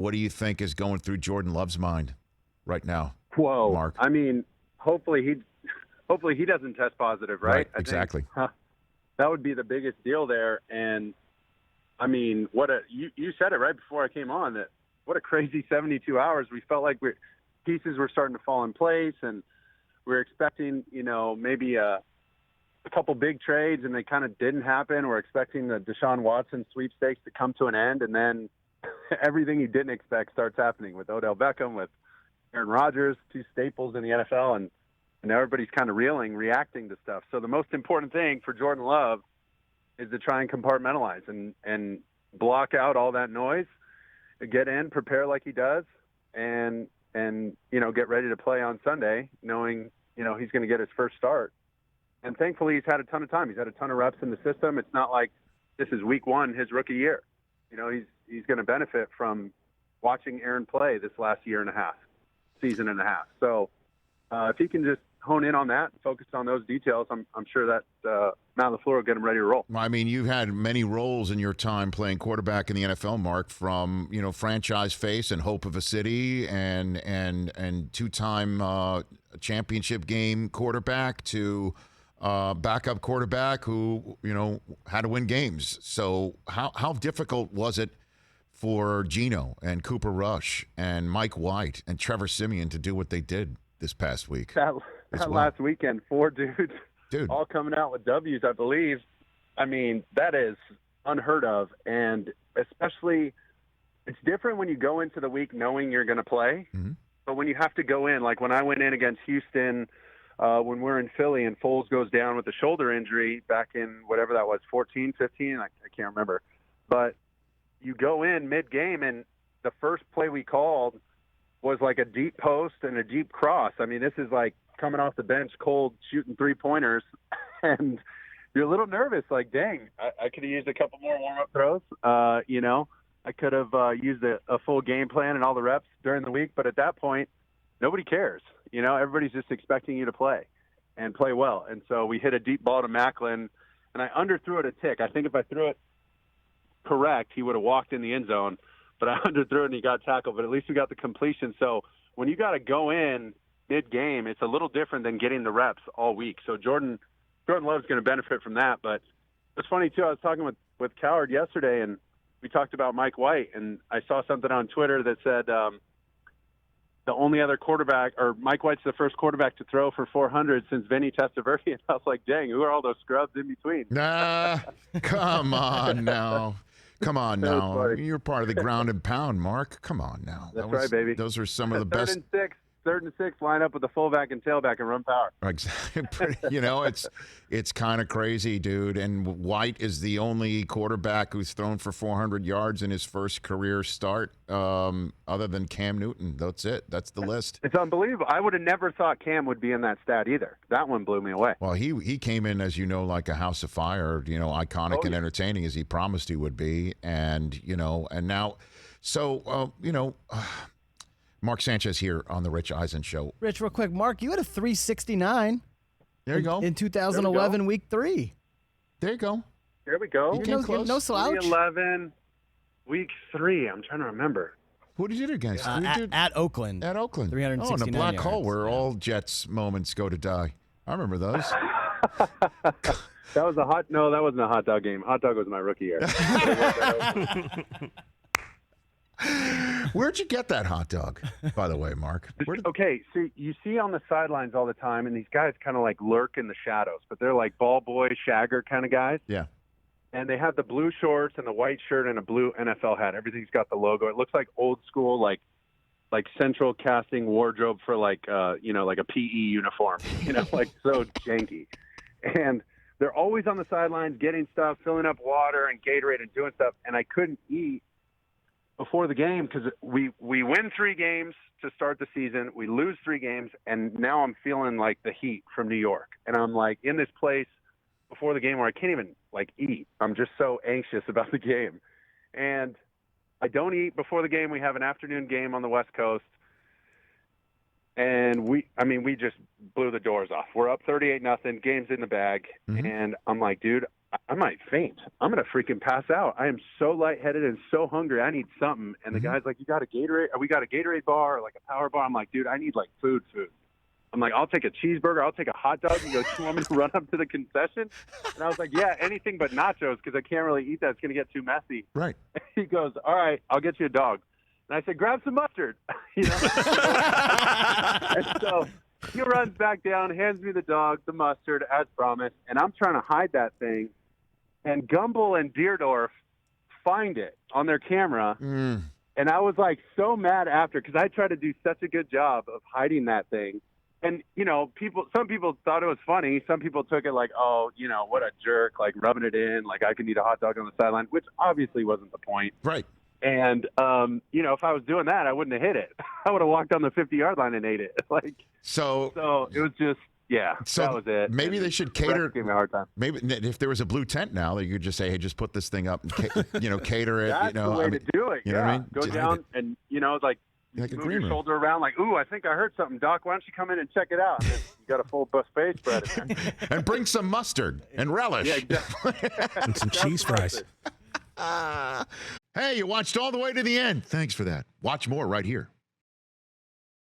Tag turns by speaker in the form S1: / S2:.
S1: What do you think is going through Jordan Love's mind right now?
S2: Whoa.
S1: Mark.
S2: I mean, hopefully he doesn't test positive, right? I
S1: exactly.
S2: think, that would be the biggest deal there. And I mean, you said it right before I came on, that what a crazy 72 hours. We felt like pieces were starting to fall in place, and we were expecting, maybe a couple big trades, and they kind of didn't happen. We're expecting the Deshaun Watson sweepstakes to come to an end, and then everything you didn't expect starts happening with Odell Beckham, with Aaron Rodgers, two staples in the NFL, and everybody's kind of reacting to stuff. So the most important thing for Jordan Love is to try and compartmentalize and block out all that noise, get in, prepare like he does, and get ready to play on Sunday, knowing, he's going to get his first start. And thankfully, he's had a ton of time. He's had a ton of reps in the system. It's not like this is week one, his rookie year. He's going to benefit from watching Aaron play this last season and a half. So if he can just hone in on that, focus on those details, I'm sure that Matt LaFleur will get him ready to roll.
S1: I mean, you've had many roles in your time playing quarterback in the NFL, Mark, from franchise face and hope of a city and two-time championship game quarterback to backup quarterback who had to win games. So how difficult was it for Geno and Cooper Rush and Mike White and Trevor Siemian to do what they did this past week?
S2: That last weekend, 4 dudes all coming out with W's, I believe. I mean, that is unheard of. And especially, it's different when you go into the week knowing you're going to play. Mm-hmm. But when you have to go in, like when I went in against Houston, when we're in Philly and Foles goes down with a shoulder injury back in whatever that was, 14, 15, I can't remember. But you go in mid-game, and the first play we called was like a deep post and a deep cross. I mean, this is like coming off the bench cold, shooting three-pointers, and you're a little nervous, like, dang, I could have used a couple more warm-up throws. I could have used a full game plan and all the reps during the week, but at that point, nobody cares. Everybody's just expecting you to play and play well. And so we hit a deep ball to Macklin, and I underthrew it a tick. I think if I threw it correct, he would have walked in the end zone, but I underthrew it and he got tackled. But at least we got the completion. So when you got to go in mid-game, it's a little different than getting the reps all week. So Jordan Love's going to benefit from that. But it's funny, too, I was talking with Coward yesterday, and we talked about Mike White, and I saw something on Twitter that said the only other quarterback, or Mike White's the first quarterback to throw for 400 since Vinny Testaverde. And I was like, dang, who are all those scrubs in between?
S1: Nah, come on now. Come on now. You're part of the ground and pound, Mark. Come on now.
S2: That's right, baby.
S1: Those are some of the best.
S2: Third and six, line up with the fullback and tailback and run power.
S1: Exactly. It's kind of crazy, dude. And White is the only quarterback who's thrown for 400 yards in his first career start, other than Cam Newton. That's it. That's the list.
S2: It's unbelievable. I would have never thought Cam would be in that stat either. That one blew me away.
S1: Well, he came in, as you know, like a house of fire, iconic and entertaining as he promised he would be. And, and now, so, Mark Sanchez here on the Rich Eisen Show.
S3: Rich, real quick, Mark, you had a 369.
S1: There you go.
S3: In 2011, week 3.
S1: There you go.
S2: There we go.
S3: You're no slouch.
S2: 2011, week 3. I'm trying to remember.
S1: Who did you do against?
S3: At Oakland.
S1: At Oakland.
S3: 369
S1: in a black
S3: yards.
S1: hole where all Jets moments go to die. I remember those.
S2: That wasn't a hot dog game. Hot dog was my rookie year.
S1: Where'd you get that hot dog, by the way, Mark?
S2: Okay, so you see on the sidelines all the time, and these guys kind of like lurk in the shadows, but they're like ball boy, shagger kind of guys.
S1: Yeah.
S2: And they have the blue shorts and the white shirt and a blue NFL hat. Everything's got the logo. It looks like old school, like central casting wardrobe for like a PE uniform, like so janky. And they're always on the sidelines getting stuff, filling up water and Gatorade and doing stuff. And I couldn't eat before the game because we win 3 games to start the season. We lose 3 games, and now I'm feeling like the heat from New York. And I'm like in this place before the game where I can't even like eat. I'm just so anxious about the game. And I don't eat before the game. We have an afternoon game on the West Coast. And we just blew the doors off. We're up 38-0. Game's in the bag. Mm-hmm. And I'm like, dude, I might faint. I'm going to freaking pass out. I am so lightheaded and so hungry. I need something. And the guy's like, you got a Gatorade? We got a Gatorade bar or like a power bar. I'm like, dude, I need like food. I'm like, I'll take a cheeseburger. I'll take a hot dog. And he goes, you want me to run up to the concession? And I was like, yeah, anything but nachos because I can't really eat that. It's going to get too messy.
S1: Right.
S2: He goes, all right, I'll get you a dog. And I said, grab some mustard. And so he runs back down, hands me the dog, the mustard, as promised. And I'm trying to hide that thing. And Gumbel and Deerdorf find it on their camera. And I was like so mad after because I tried to do such a good job of hiding that thing. And, some people thought it was funny. Some people took it like, oh, what a jerk, like rubbing it in, like I could eat a hot dog on the sideline, which obviously wasn't the point.
S1: Right.
S2: And, if I was doing that, I wouldn't have hit it. I would have walked on the 50-yard line and ate it. So it was just, yeah,
S1: so
S2: that was it.
S1: Maybe they should cater.
S2: Gave me a hard time.
S1: Maybe if there was a blue tent now, that you could just say, hey, just put this thing up and, cater it.
S2: That's the way to do it.
S1: You know what I mean?
S2: Go down and,
S1: like a
S2: move
S1: green
S2: your
S1: room.
S2: shoulder around like, ooh, I think I heard something, Doc. Why don't you come in and check it out? And then you got a full buffet spread in there.
S1: And bring some mustard and relish.
S2: Yeah, exactly.
S4: And some cheese fries.
S1: Hey, you watched all the way to the end. Thanks for that. Watch more right here.